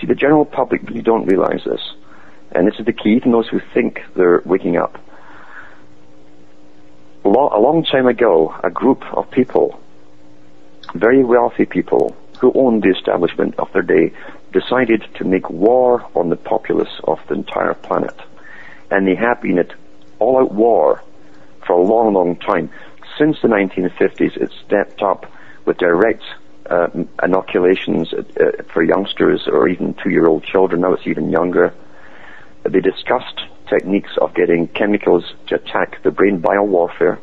see, the general public really don't realize this. And this is the key, even those who think they're waking up. A long time ago, a group of people, very wealthy people, who owned the establishment of their day, decided to make war on the populace of the entire planet. And they have been at all-out war for a long, long time. Since the 1950s, it stepped up with direct inoculations for youngsters or even 2-year-old children. Now it's even younger. They discussed techniques of getting chemicals to attack the brain, biowarfare.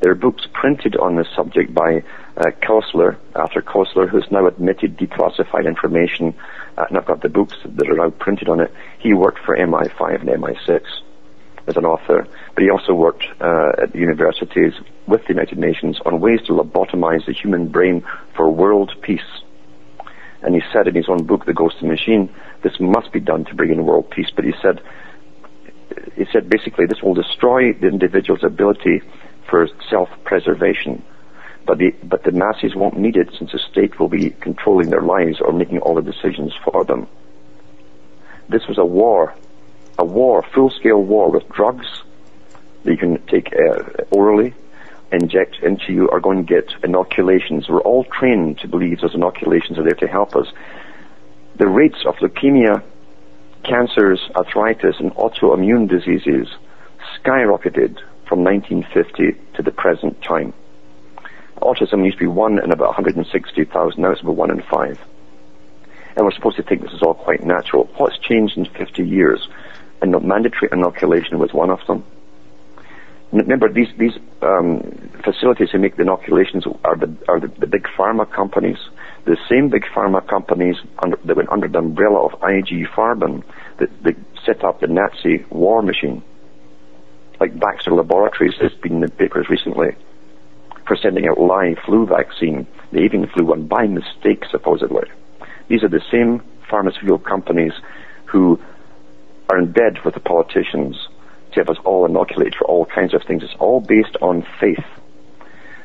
There are books printed on this subject by Koestler, Arthur Koestler, who's now admitted declassified information, and I've got the books that are now printed on it. He worked for MI5 and MI6 as an author, but he also worked at the universities with the United Nations on ways to lobotomize the human brain for world peace. And he said in his own book, The Ghost and Machine, this must be done to bring in world peace. But he said basically this will destroy the individual's ability for self-preservation. But the masses won't need it, since the state will be controlling their lives or making all the decisions for them. This was a war, full-scale war with drugs that you can take orally, inject into you, or go and get inoculations. We're all trained to believe those inoculations are there to help us. The rates of leukemia, cancers, arthritis, and autoimmune diseases skyrocketed from 1950 to the present time. Autism used to be 1 in about 160,000, now it's about 1 in 5. And we're supposed to think this is all quite natural. What's changed in 50 years? And mandatory inoculation was one of them. Remember, these facilities who make the inoculations are the big pharma companies. The same big pharma companies that went under the umbrella of IG Farben that set up the Nazi war machine. Like Baxter Laboratories has been in the papers recently for sending out live flu vaccine. They even flew one by mistake, supposedly. These are the same pharmaceutical companies who are in bed with the politicians to have us all inoculated for all kinds of things. It's all based on faith.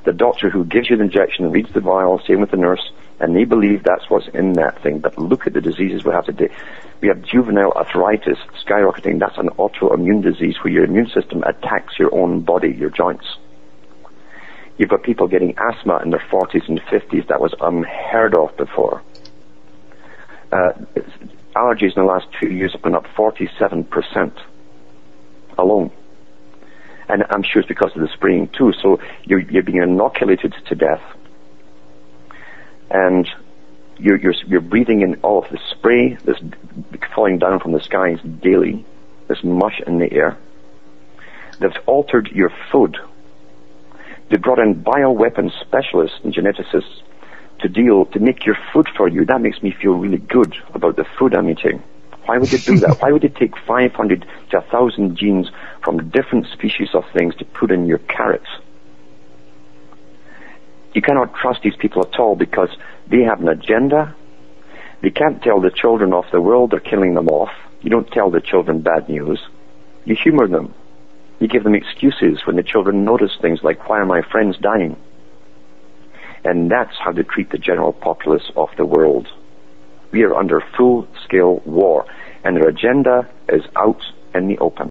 The doctor who gives you the injection reads the vial, same with the nurse, and they believe that's what's in that thing. But look at the diseases we have today. We have juvenile arthritis skyrocketing. That's an autoimmune disease where your immune system attacks your own body, your joints. You've got people getting asthma in their 40s and 50s. That was unheard of before. Allergies in the last 2 years have gone up 47% alone. And I'm sure it's because of the spraying too. So you're being inoculated to death. And you're breathing in all of the spray that's falling down from the skies daily, this mush in the air. They've altered your food. They brought in bioweapons specialists and geneticists to make your food for you. That makes me feel really good about the food I'm eating. Why would they do that? Why would they take 500 to 1,000 genes from different species of things to put in your carrots? You cannot trust these people at all because they have an agenda. They can't tell the children of the world they're killing them off. You don't tell the children bad news. You humor them. You give them excuses when the children notice things like, why are my friends dying? And that's how they treat the general populace of the world. We are under full-scale war, and their agenda is out in the open.